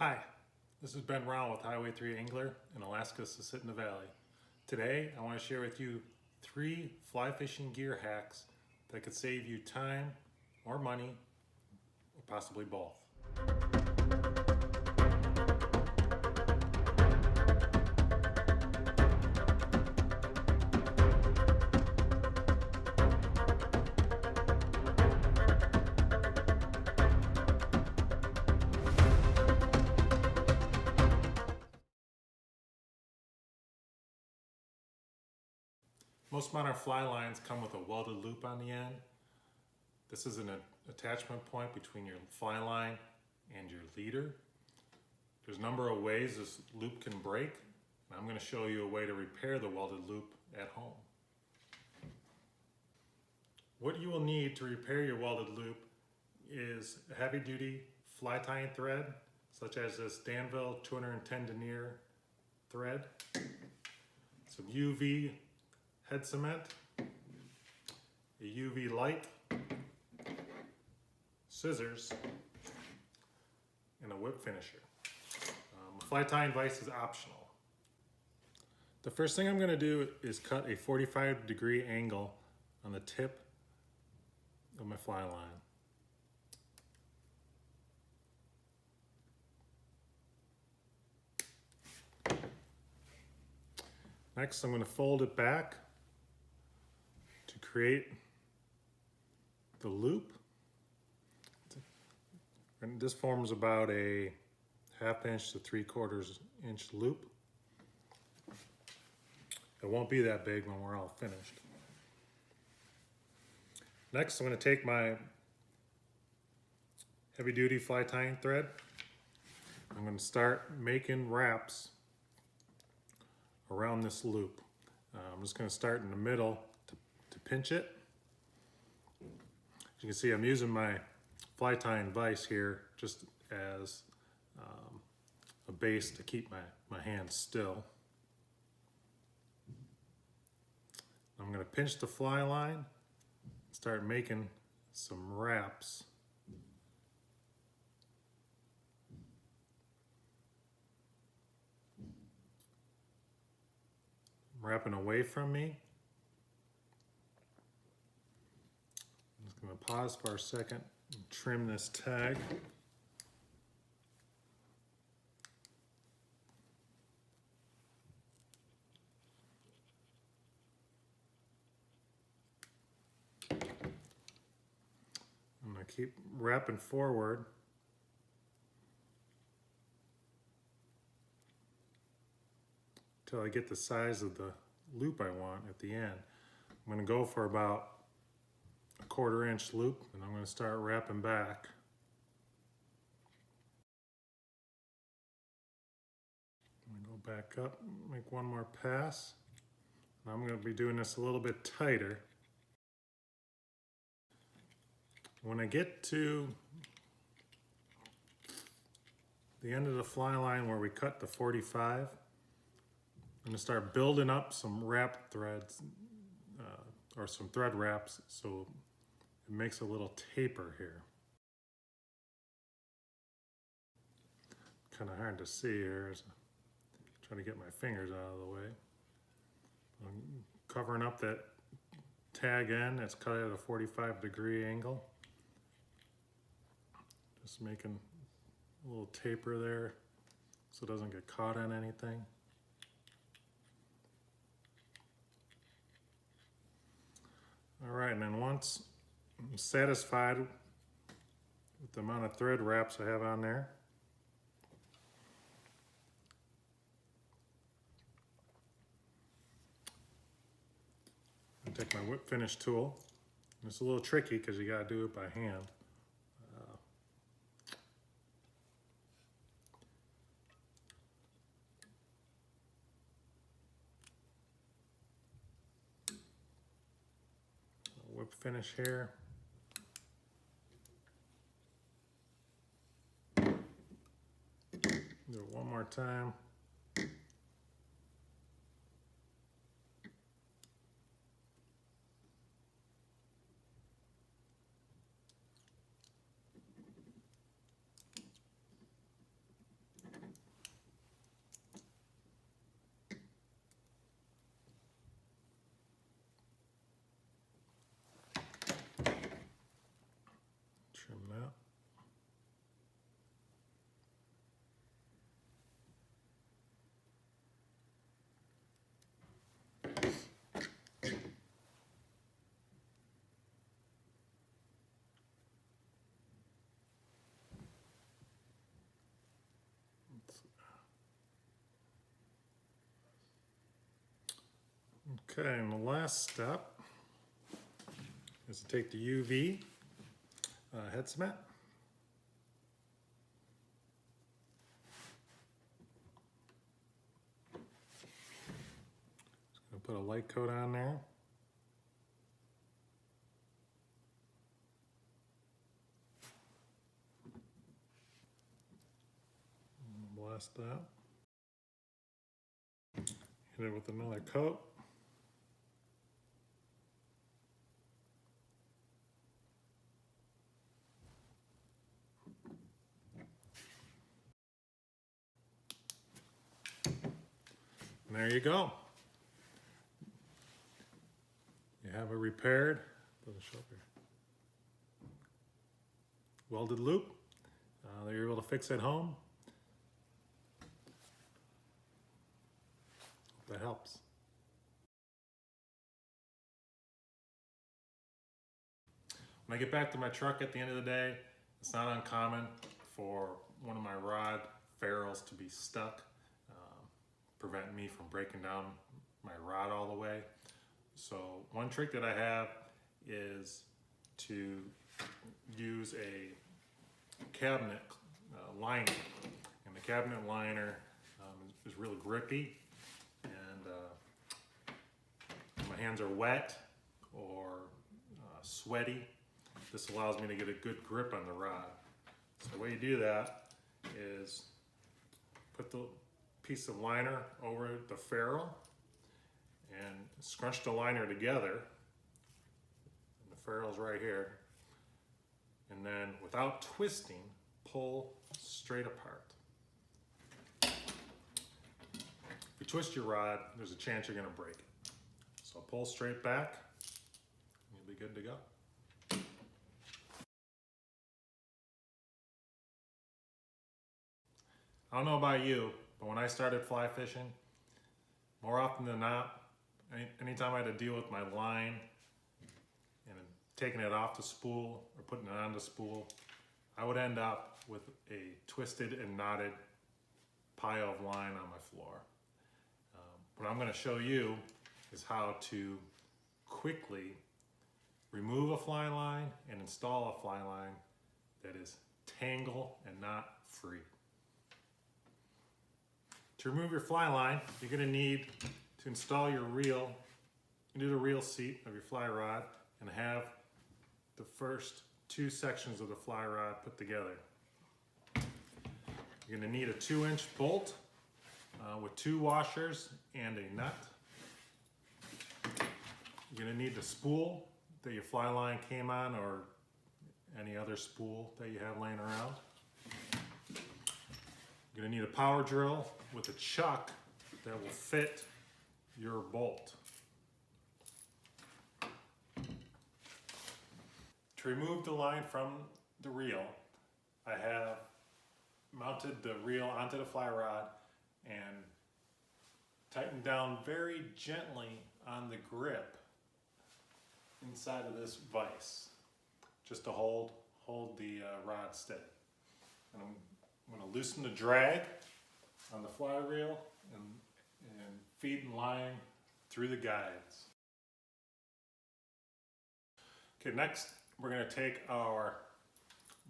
Hi, this is Ben Rowell with Highway 3 Angler in Alaska's Susitna Valley. Today I want to share with you 3 fly fishing gear hacks that could save you time or money, or possibly both. Most modern fly lines come with a welded loop on the end. This is an attachment point between your fly line and your leader. There's a number of ways this loop can break, and I'm going to show you a way to repair the welded loop at home. What you will need to repair your welded loop is a heavy duty fly tying thread, such as this Danville 210 denier thread, some UV head cement, a UV light, scissors, and a whip finisher. A fly tying vise is optional. The first thing I'm going to do is cut a 45-degree angle on the tip of my fly line. Next, I'm going to fold it back to create the loop. And this forms about a 1/2 inch to 3/4 inch loop. It won't be that big when we're all finished. Next, I'm going to take my heavy duty fly tying thread. I'm going to start making wraps around this loop. I'm just going to start in the middle to pinch it. As you can see, I'm using my fly tying vise here just as a base to keep my hands still. I'm going to pinch the fly line, start making some wraps. Wrapping away from me. I'm just going to pause for a second and trim this tag. I'm going to keep wrapping forward. Until I get the size of the loop I want at the end. I'm going to go for about a 1/4 inch loop, and I'm going to start wrapping back. I'm going to go back up, make one more pass. And I'm going to be doing this a little bit tighter. When I get to the end of the fly line where we cut the 45, I'm going to start building up some wrap threads, or some thread wraps, so it makes a little taper here. Kind of hard to see here as I'm trying to get my fingers out of the way. I'm covering up that tag end that's cut at a 45-degree angle. Just making a little taper there so it doesn't get caught on anything. All right, and then once I'm satisfied with the amount of thread wraps I have on there, I take my whip finish tool. It's a little tricky because you got to do it by hand. Whip finish here. Do it one more time. Okay, and the last step is to take the UV head cement. Just gonna put a light coat on there. Blast that. Hit it with another coat. And there you go. You have a repaired, doesn't show up here, welded loop that you're able to fix at home. Hope that helps. When I get back to my truck at the end of the day, it's not uncommon for one of my rod ferrules to be stuck, preventing me from breaking down my rod all the way. So one trick that I have is to use a cabinet liner, and the cabinet liner is real grippy, and my hands are wet or sweaty. This allows me to get a good grip on the rod. So the way you do that is put the piece of liner over the ferrule and scrunch the liner together. And the ferrule's right here. And then without twisting, pull straight apart. If you twist your rod, there's a chance you're gonna break it. So pull straight back, and you'll be good to go. I don't know about you, but when I started fly fishing, more often than not, anytime I had to deal with my line and taking it off the spool or putting it on the spool, I would end up with a twisted and knotted pile of line on my floor. What I'm going to show you is how to quickly remove a fly line and install a fly line that is tangle and knot free. To remove your fly line, you're going to need to install your reel into the reel seat of your fly rod and have the first two sections of the fly rod put together. You're going to need a 2-inch bolt with 2 washers and a nut. You're going to need the spool that your fly line came on, or any other spool that you have laying around. You're going to need a power drill with a chuck that will fit your bolt. To remove the line from the reel, I have mounted the reel onto the fly rod and tightened down very gently on the grip inside of this vise, just to hold the rod steady. And I'm going to loosen the drag on the fly reel and feed the line through the guides. Okay, next we're going to take our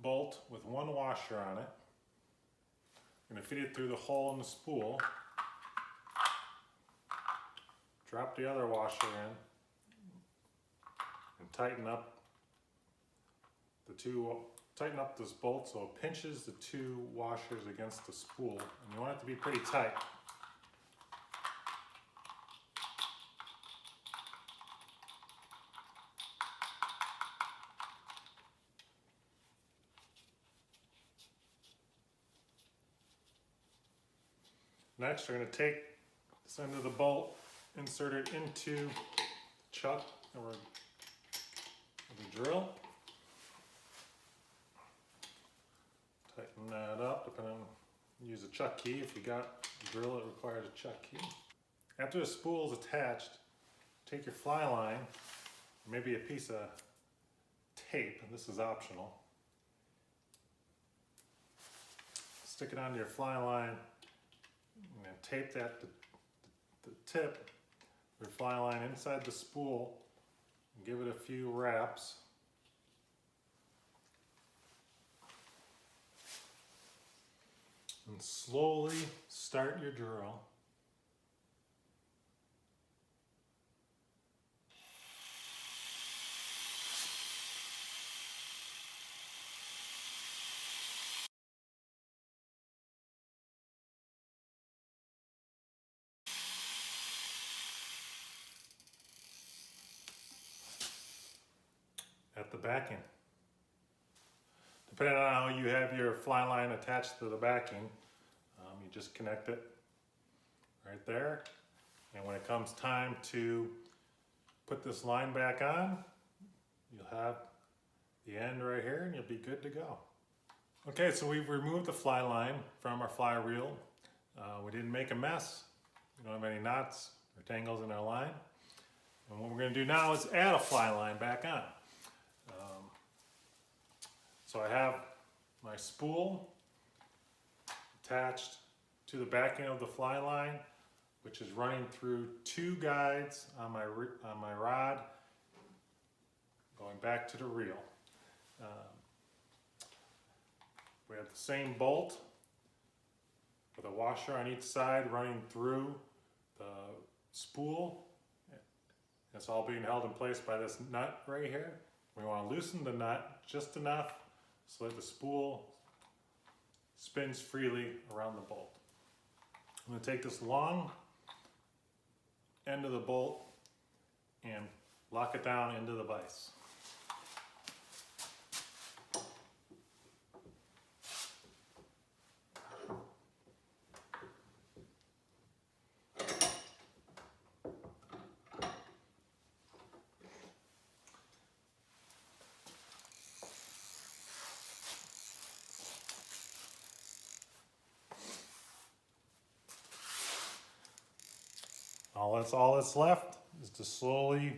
bolt with 1 washer on it. We're going to feed it through the hole in the spool. Drop the other washer in and tighten up this bolt so it pinches the 2 washers against the spool, and you want it to be pretty tight. Next, we're going to take this end of the bolt, insert it into the chuck with a drill. Tighten that up, depending on, use a chuck key. If you got a drill that requires a chuck key. After the spool is attached, take your fly line, maybe a piece of tape, and this is optional. Stick it onto your fly line and tape that the tip your fly line inside the spool and give it a few wraps. And slowly start your drill. At the backing. Depending on how you have your fly line attached to the backing, you just connect it right there. And when it comes time to put this line back on, you'll have the end right here and you'll be good to go. Okay, so we've removed the fly line from our fly reel. We didn't make a mess. We don't have any knots or tangles in our line. And what we're going to do now is add a fly line back on. So I have my spool attached to the backing of the fly line, which is running through two guides on my rod, going back to the reel. We have the same bolt with a washer on each side running through the spool. It's all being held in place by this nut right here. We want to loosen the nut just enough so that the spool spins freely around the bolt. I'm going to take this long end of the bolt and lock it down into the vise. All that's left is to slowly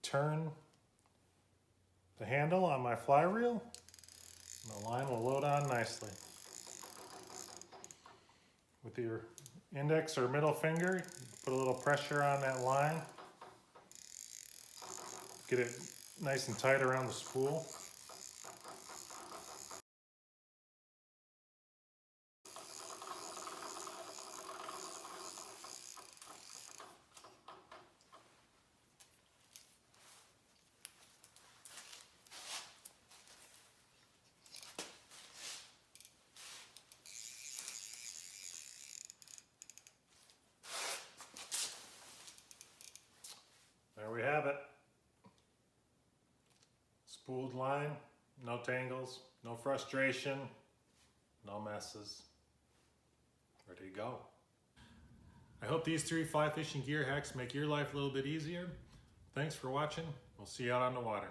turn the handle on my fly reel, and the line will load on nicely. With your index or middle finger, put a little pressure on that line. Get it nice and tight around the spool. There we have it. Spooled line, no tangles, no frustration, no messes. Ready to go. I hope these 3 fly fishing gear hacks make your life a little bit easier. Thanks for watching. We'll see you out on the water.